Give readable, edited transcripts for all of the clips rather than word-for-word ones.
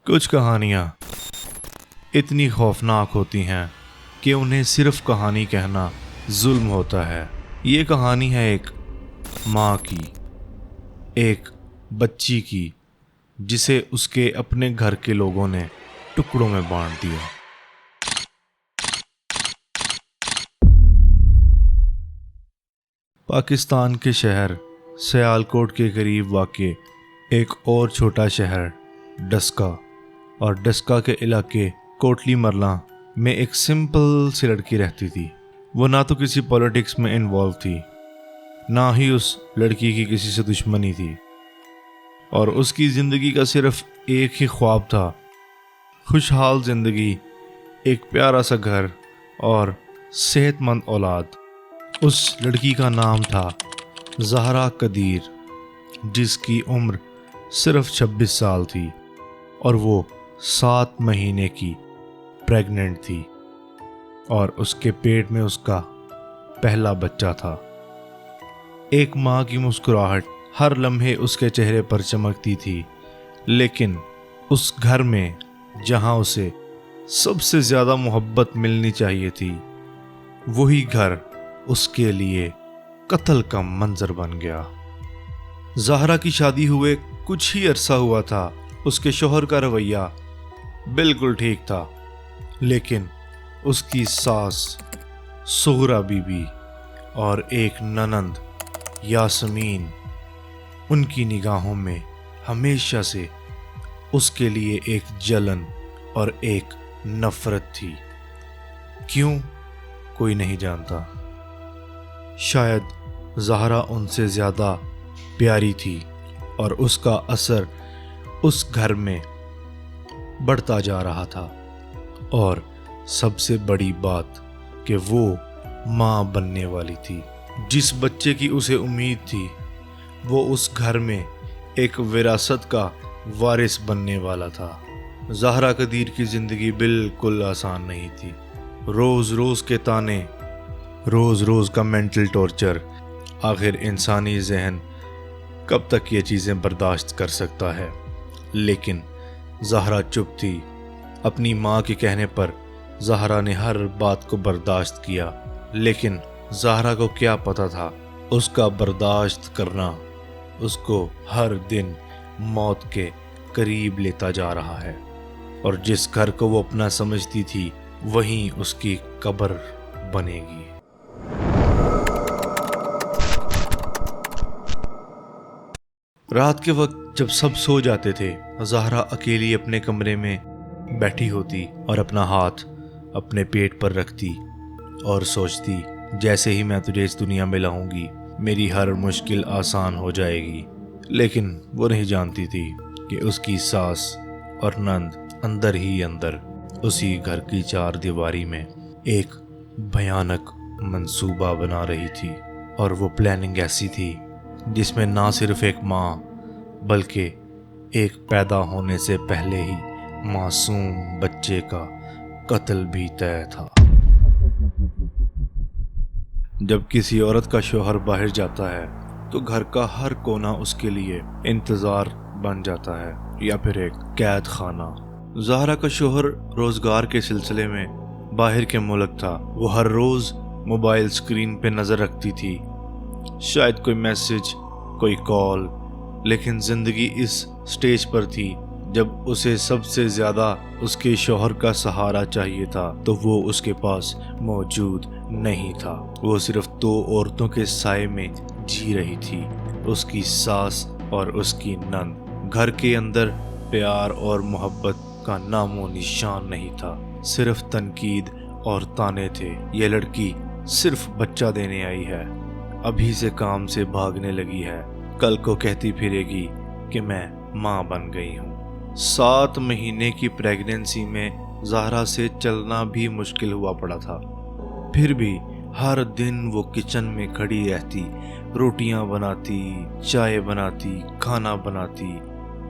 کچھ کہانیاں اتنی خوفناک ہوتی ہیں کہ انہیں صرف کہانی کہنا ظلم ہوتا ہے۔ یہ کہانی ہے ایک ماں کی، ایک بچی کی، جسے اس کے اپنے گھر کے لوگوں نے ٹکڑوں میں بانٹ دیا۔ پاکستان کے شہر سیالکوٹ کے قریب واقع ایک اور چھوٹا شہر ڈسکا اور ڈسکا کے علاقے کوٹلی مرلا میں ایک سمپل سی لڑکی رہتی تھی۔ وہ نہ تو کسی پولیٹکس میں انوالو تھی، نہ ہی اس لڑکی کی کسی سے دشمنی تھی، اور اس کی زندگی کا صرف ایک ہی خواب تھا: خوشحال زندگی، ایک پیارا سا گھر اور صحت مند اولاد۔ اس لڑکی کا نام تھا زہرا قدیر، جس کی عمر صرف 26 سال تھی اور وہ 7 مہینے کی پریگننٹ تھی، اور اس کے پیٹ میں اس کا پہلا بچہ تھا۔ ایک ماں کی مسکراہٹ ہر لمحے اس کے چہرے پر چمکتی تھی، لیکن اس گھر میں جہاں اسے سب سے زیادہ محبت ملنی چاہیے تھی، وہی گھر اس کے لیے قتل کا منظر بن گیا۔ زہرا کی شادی ہوئے کچھ ہی عرصہ ہوا تھا۔ اس کے شوہر کا رویہ بالکل ٹھیک تھا، لیکن اس کی ساس سغرا بی بی اور ایک ننند یاسمین ان کی نگاہوں میں ہمیشہ سے اس کے لیے ایک جلن اور ایک نفرت تھی۔ کیوں؟ کوئی نہیں جانتا۔ شاید زہرا ان سے زیادہ پیاری تھی اور اس کا اثر اس گھر میں بڑھتا جا رہا تھا، اور سب سے بڑی بات کہ وہ ماں بننے والی تھی۔ جس بچے کی اسے امید تھی، وہ اس گھر میں ایک وراثت کا وارث بننے والا تھا۔ زہرا قدیر کی زندگی بالکل آسان نہیں تھی۔ روز روز کے تانے، روز روز کا مینٹل ٹارچر۔ آخر انسانی ذہن کب تک یہ چیزیں برداشت کر سکتا ہے؟ لیکن زہرا چپ تھی۔ اپنی ماں کے کہنے پر زہرا نے ہر بات کو برداشت کیا، لیکن زہرا کو کیا پتا تھا اس کا برداشت کرنا اس کو ہر دن موت کے قریب لیتا جا رہا ہے، اور جس گھر کو وہ اپنا سمجھتی تھی وہیں اس کی قبر بنے گی۔ رات کے وقت جب سب سو جاتے تھے، زہرا اکیلی اپنے کمرے میں بیٹھی ہوتی اور اپنا ہاتھ اپنے پیٹ پر رکھتی اور سوچتی، جیسے ہی میں تجھے اس دنیا میں لاؤں گی میری ہر مشکل آسان ہو جائے گی۔ لیکن وہ نہیں جانتی تھی کہ اس کی ساس اور نند اندر ہی اندر اسی گھر کی 4 دیواری میں ایک بھیانک منصوبہ بنا رہی تھی، اور وہ پلاننگ ایسی تھی جس میں نہ صرف ایک ماں بلکہ ایک پیدا ہونے سے پہلے ہی معصوم بچے کا قتل بھی طے تھا۔ جب کسی عورت کا شوہر باہر جاتا ہے تو گھر کا ہر کونا اس کے لیے انتظار بن جاتا ہے، یا پھر ایک قید خانہ۔ زہرا کا شوہر روزگار کے سلسلے میں باہر کے ملک تھا۔ وہ ہر روز موبائل سکرین پہ نظر رکھتی تھی، شاید کوئی میسج، کوئی کال، لیکن زندگی اس سٹیج پر تھی جب اسے سب سے زیادہ اس کے شوہر کا سہارا چاہیے تھا، تو وہ اس کے پاس موجود نہیں تھا۔ وہ صرف 2 عورتوں کے سائے میں جی رہی تھی، اس کی ساس اور اس کی نند۔ گھر کے اندر پیار اور محبت کا نام و نشان نہیں تھا، صرف تنقید اور تانے تھے۔ یہ لڑکی صرف بچہ دینے آئی ہے، ابھی سے کام سے بھاگنے لگی ہے، کل کو کہتی پھرے گی کہ میں ماں بن گئی ہوں۔ 7 مہینے کی پریگننسی میں زہرا سے چلنا بھی مشکل ہوا پڑا تھا، پھر بھی ہر دن وہ کچن میں کھڑی رہتی، روٹیاں بناتی، چائے بناتی، کھانا بناتی،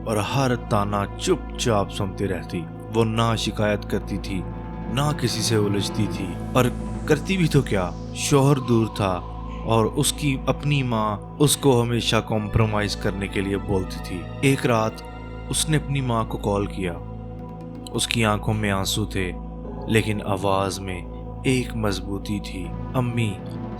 اور ہر تانا چپ چاپ سنتی رہتی۔ وہ نہ شکایت کرتی تھی، نہ کسی سے الجھتی تھی، اور کرتی بھی تو کیا، شوہر دور تھا اور اس کی اپنی ماں اس کو ہمیشہ کمپرومائز کرنے کے لیے بولتی تھی۔ ایک رات اس نے اپنی ماں کو کال کیا اس کی آنکھوں میں آنسو تھے لیکن آواز میں ایک مضبوطی تھی، امی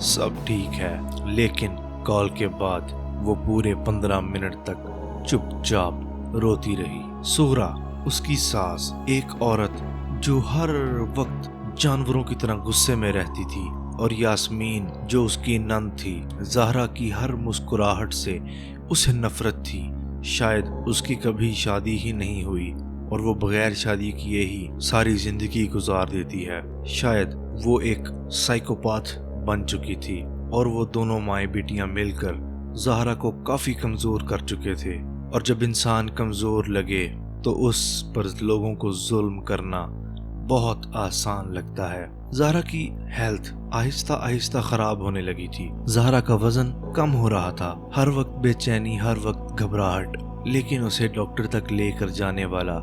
سب ٹھیک ہے۔ لیکن کال کے بعد وہ پورے 15 منٹ تک چپ چاپ روتی رہی۔ سغرا اس کی ساس، ایک عورت جو ہر وقت جانوروں کی طرح غصے میں رہتی تھی، اور یاسمین جو اس کی نند تھی۔ زہرا کی ہر مسکراہٹ سے اسے نفرت تھی۔ شاید اس کی کبھی شادی ہی نہیں ہوئی اور وہ بغیر شادی کیے ہی ساری زندگی گزار دیتی ہے۔ شاید وہ ایک سائیکوپاتھ بن چکی تھی اور وہ دونوں مائیں بیٹیاں مل کر زہرا کو کافی کمزور کر چکے تھے، اور جب انسان کمزور لگے تو اس پر لوگوں کو ظلم کرنا بہت آسان لگتا ہے۔ زہرا کی ہیلتھ آہستہ آہستہ خراب ہونے لگی تھی۔ زہرا کا وزن کم ہو رہا تھا، ہر وقت بے چینی، ہر وقت گھبراہٹ، لیکن اسے ڈاکٹر تک لے کر جانے والا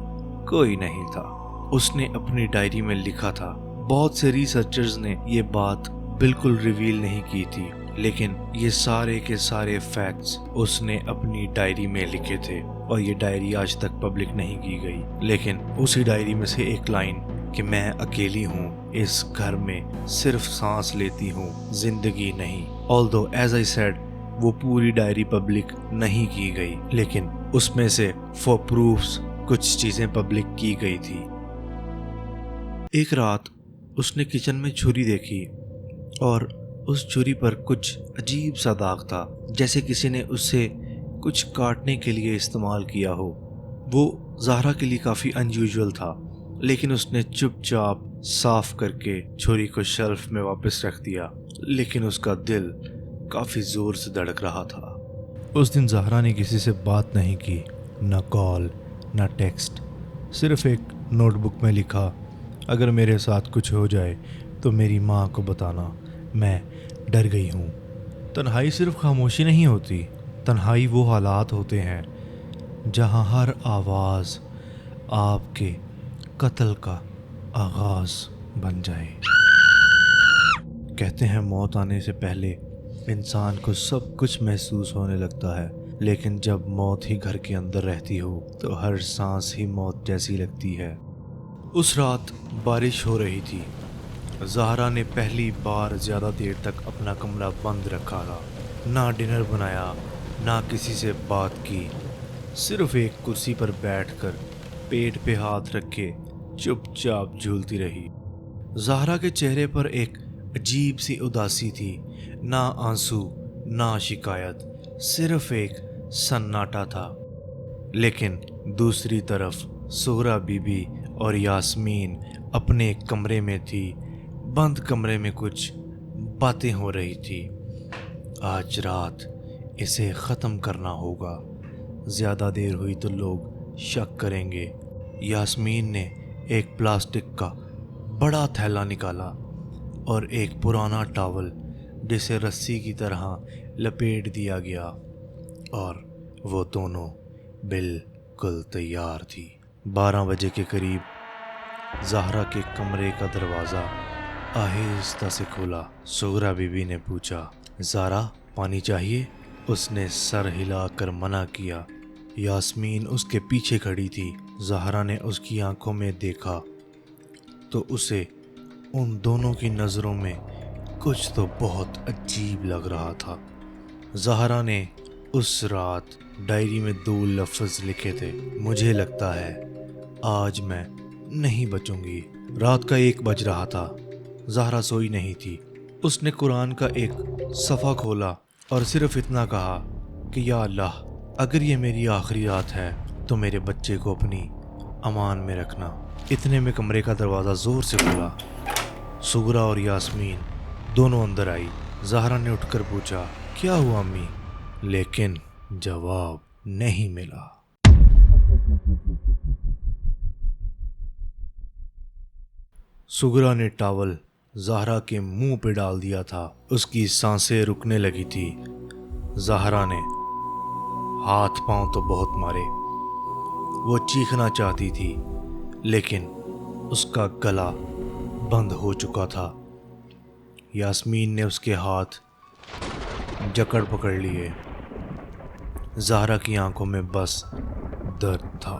کوئی نہیں تھا۔ اس نے اپنی ڈائری میں لکھا تھا۔ بہت سے ریسرچرز نے یہ بات بالکل ریویل نہیں کی تھی، لیکن یہ سارے کے سارے فیکٹس اس نے اپنی ڈائری میں لکھے تھے، اور یہ ڈائری آج تک پبلک نہیں کی گئی۔ لیکن اسی ڈائری میں سے ایک لائن کہ میں اکیلی ہوں، اس گھر میں صرف سانس لیتی ہوں، زندگی نہیں۔ although as I said وہ پوری ڈائری پبلک نہیں کی گئی، لیکن اس میں سے for proofs کچھ چیزیں پبلک کی گئی تھی۔ ایک رات اس نے کچن میں چھری دیکھی اور اس چھری پر کچھ عجیب سا داغ تھا، جیسے کسی نے اسے کچھ کاٹنے کے لیے استعمال کیا ہو۔ وہ زہرا کے لیے کافی انیوژول تھا، لیکن اس نے چپ چاپ صاف کر کے چھری کو شیلف میں واپس رکھ دیا، لیکن اس کا دل کافی زور سے دھڑک رہا تھا۔ اس دن زہرا نے کسی سے بات نہیں کی، نہ کال نہ ٹیکسٹ، صرف ایک نوٹ بک میں لکھا، اگر میرے ساتھ کچھ ہو جائے تو میری ماں کو بتانا، میں ڈر گئی ہوں۔ تنہائی صرف خاموشی نہیں ہوتی، تنہائی وہ حالات ہوتے ہیں جہاں ہر آواز آپ کے قتل کا آغاز بن جائے۔ کہتے ہیں موت آنے سے پہلے انسان کو سب کچھ محسوس ہونے لگتا ہے، لیکن جب موت ہی گھر کے اندر رہتی ہو تو ہر سانس ہی موت جیسی لگتی ہے۔ اس رات بارش ہو رہی تھی۔ زہرا نے پہلی بار زیادہ دیر تک اپنا کمرہ بند رکھا تھا، نہ ڈنر بنایا، نہ کسی سے بات کی، صرف ایک کرسی پر بیٹھ کر پیٹ پہ ہاتھ رکھے چپ چاپ جھولتی رہی۔ زہرا کے چہرے پر ایک عجیب سی اداسی تھی، نہ آنسو نہ شکایت، صرف ایک سناٹا تھا۔ لیکن دوسری طرف سغرا بی بی اور یاسمین اپنے کمرے میں تھی، بند کمرے میں کچھ باتیں ہو رہی تھی۔ آج رات اسے ختم کرنا ہوگا، زیادہ دیر ہوئی تو لوگ شک کریں گے۔ یاسمین نے ایک پلاسٹک کا بڑا تھیلا نکالا اور ایک پرانا ٹاول جسے رسی کی طرح لپیٹ دیا گیا، اور وہ دونوں بالکل تیار تھی۔ 12 بجے کے قریب زہرا کے کمرے کا دروازہ آہستہ سے کھولا۔ سغرا بی بی نے پوچھا، زہرا پانی چاہیے؟ اس نے سر ہلا کر منع کیا۔ یاسمین اس کے پیچھے کھڑی تھی۔ زہرا نے اس کی آنکھوں میں دیکھا تو اسے ان دونوں کی نظروں میں کچھ تو بہت عجیب لگ رہا تھا۔ زہرا نے اس رات ڈائری میں 2 لفظ لکھے تھے، مجھے لگتا ہے آج میں نہیں بچوں گی۔ رات کا 1 بج رہا تھا۔ زہرا سوئی نہیں تھی۔ اس نے قرآن کا ایک صفحہ کھولا اور صرف اتنا کہا کہ یا اللہ، اگر یہ میری آخری رات ہے تو میرے بچے کو اپنی امان میں رکھنا۔ اتنے میں کمرے کا دروازہ زور سے کھلا۔ سغرا اور یاسمین دونوں اندر آئی۔ زہرا نے اٹھ کر پوچھا، کیا ہوا امی؟ لیکن جواب نہیں ملا۔ سغرا نے ٹاول زہرا کے منہ پہ ڈال دیا تھا۔ اس کی سانسیں رکنے لگی تھی۔ زہرا نے ہاتھ پاؤں تو بہت مارے، وہ چیخنا چاہتی تھی لیکن اس کا گلا بند ہو چکا تھا۔ یاسمین نے اس کے ہاتھ جکڑ پکڑ لیے۔ زہرا کی آنکھوں میں بس درد تھا۔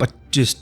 25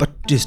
25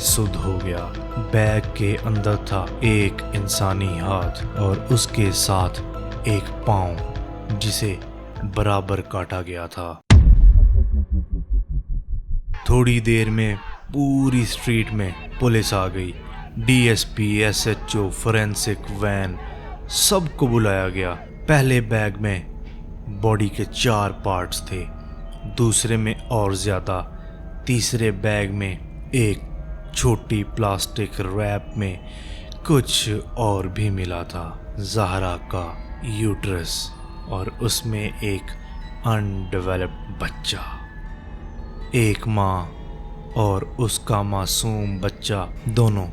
سدھ ہو گیا۔ بیگ کے اندر تھا ایک انسانی ہاتھ اور اس کے ساتھ ایک پاؤں جسے برابر کاٹا گیا تھا۔ تھوڑی دیر میں پوری اسٹریٹ میں پولیس آ گئی۔ D S P, S H O, forensic van, سب کو بلایا گیا۔ پہلے بیگ میں باڈی کے 4 پارٹس تھے، دوسرے میں اور زیادہ، تیسرے بیگ میں ایک چھوٹی پلاسٹک ریپ میں کچھ اور بھی ملا تھا، زہرا کا یوٹرس اور اس میں ایک انڈیولپڈ بچہ۔ ایک ماں اور اس کا معصوم بچہ دونوں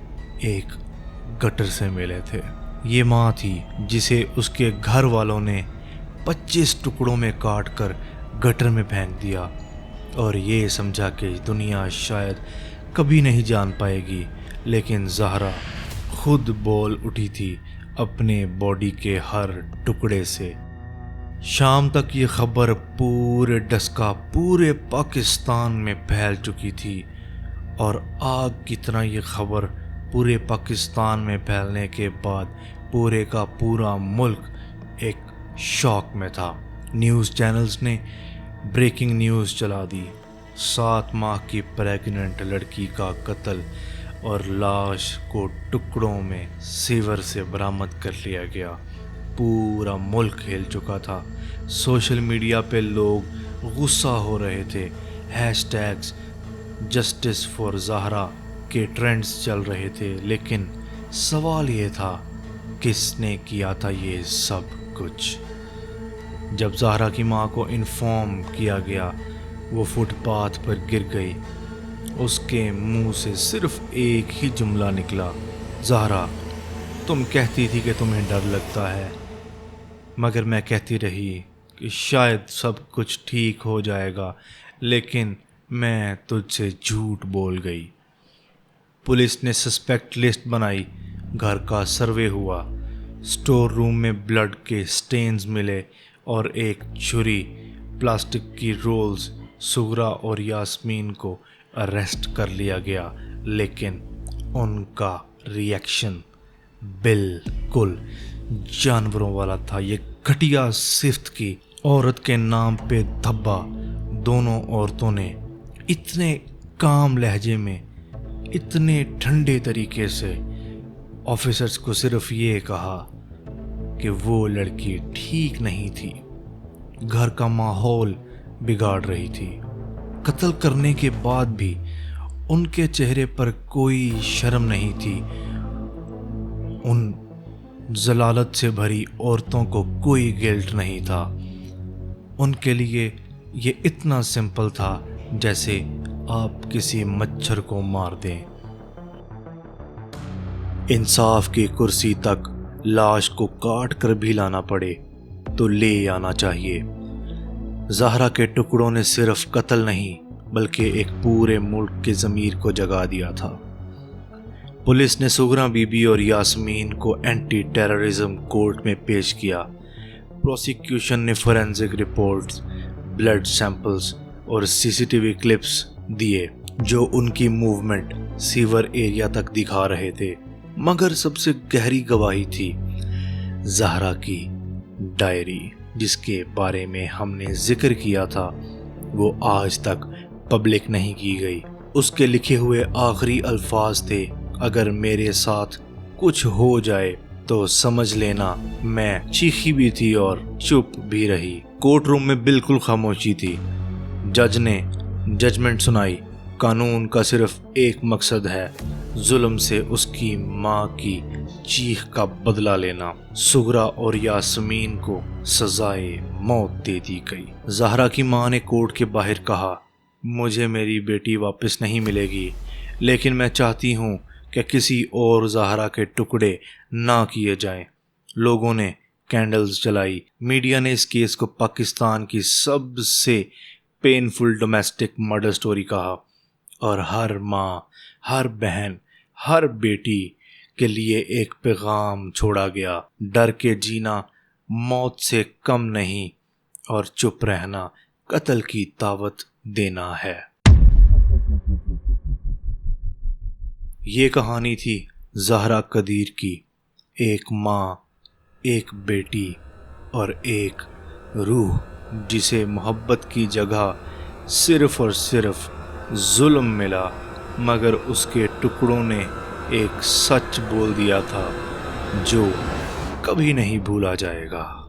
ایک گٹر سے ملے تھے۔ یہ ماں تھی جسے اس کے گھر والوں نے 25 ٹکڑوں میں کاٹ کر گٹر میں پھینک دیا اور یہ سمجھا کہ دنیا شاید کبھی نہیں جان پائے گی، لیکن زہرا خود بول اٹھی تھی اپنے باڈی کے ہر ٹکڑے سے۔ شام تک یہ خبر پورے ڈسکا، پورے پاکستان میں پھیل چکی تھی اور آگ کی طرح یہ خبر پورے پاکستان میں پھیلنے کے بعد پورے کا پورا ملک ایک شوق میں تھا۔ نیوز چینلز نے بریکنگ نیوز چلا دی، 7 ماہ کی پریگننٹ لڑکی کا قتل اور لاش کو ٹکڑوں میں سیور سے برآمد کر لیا گیا۔ پورا ملک ہل چکا تھا۔ سوشل میڈیا پہ لوگ غصہ ہو رہے تھے، hash tags justice for Zahra کے ٹرینڈز چل رہے تھے، لیکن سوال یہ تھا کس نے کیا تھا یہ سب کچھ؟ جب زہرا کی ماں کو انفارم کیا گیا، وہ فٹ پاتھ پر گر گئی۔ اس کے منہ سے صرف ایک ہی جملہ نکلا، زہرا تم کہتی تھی کہ تمہیں ڈر لگتا ہے، مگر میں کہتی رہی کہ شاید سب کچھ ٹھیک ہو جائے گا، لیکن میں تجھ سے جھوٹ بول گئی۔ پولیس نے سسپیکٹ لسٹ بنائی، گھر کا سروے ہوا، سٹور روم میں بلڈ کے سٹینز ملے اور ایک چھری، پلاسٹک کی رولز۔ سغرا اور یاسمین کو اریسٹ کر لیا گیا، لیکن ان کا ریئیکشن بالکل جانوروں والا تھا۔ یہ گھٹیا صفت کی عورت کے نام پہ دھبا۔ دونوں عورتوں نے اتنے کام لہجے میں، اتنے ٹھنڈے طریقے سے آفیسرز کو صرف یہ کہا کہ وہ لڑکی ٹھیک نہیں تھی، گھر کا ماحول بگاڑ رہی تھی۔ قتل کرنے کے بعد بھی ان کے چہرے پر کوئی شرم نہیں تھی۔ ان ضلالت سے بھری عورتوں کو کوئی گلٹ نہیں تھا۔ ان کے لیے یہ اتنا سمپل تھا جیسے آپ کسی مچھر کو مار دیں۔ انصاف کی کرسی تک لاش کو کاٹ کر بھی لانا پڑے تو لے آنا چاہیے۔ زہرا کے ٹکڑوں نے صرف قتل نہیں بلکہ ایک پورے ملک کے ضمیر کو جگا دیا تھا۔ پولیس نے سغرا بی بی اور یاسمین کو اینٹی ٹیررزم کورٹ میں پیش کیا۔ پروسیکیوشن نے فورینزک رپورٹس، بلڈ سیمپلز اور سی سی ٹی وی کلپس دیے جو ان کی موومنٹ سیور ایریا تک دکھا رہے تھے، مگر سب سے گہری گواہی تھی زہرا کی ڈائری، جس کے بارے میں ہم نے ذکر کیا تھا۔ وہ آج تک پبلک نہیں کی گئی۔ اس کے لکھے ہوئے آخری الفاظ تھے، اگر میرے ساتھ کچھ ہو جائے تو سمجھ لینا میں چیخی بھی تھی اور چپ بھی رہی۔ کورٹ روم میں بالکل خاموشی تھی۔ جج نے ججمنٹ سنائی، قانون کا صرف ایک مقصد ہے، ظلم سے اس کی ماں کی چیخ کا بدلہ لینا۔ سغرا اور یاسمین کو سزائے موت دے دی گئی۔ زہرا کی ماں نے کورٹ کے باہر کہا، مجھے میری بیٹی واپس نہیں ملے گی، لیکن میں چاہتی ہوں کہ کسی اور زہرا کے ٹکڑے نہ کیے جائیں۔ لوگوں نے کینڈلز جلائی۔ میڈیا نے اس کیس کو پاکستان کی سب سے پینفل ڈومیسٹک مرڈر سٹوری کہا، اور ہر ماں، ہر بہن، ہر بیٹی کے لیے ایک پیغام چھوڑا گیا، ڈر کے جینا موت سے کم نہیں، اور چپ رہنا قتل کی دعوت دینا ہے۔ یہ کہانی تھی زہرا قدیر کی، ایک ماں، ایک بیٹی اور ایک روح جسے محبت کی جگہ صرف اور صرف ظلم ملا، مگر اس کے ٹکڑوں نے ایک سچ بول دیا تھا جو کبھی نہیں بھولا جائے گا۔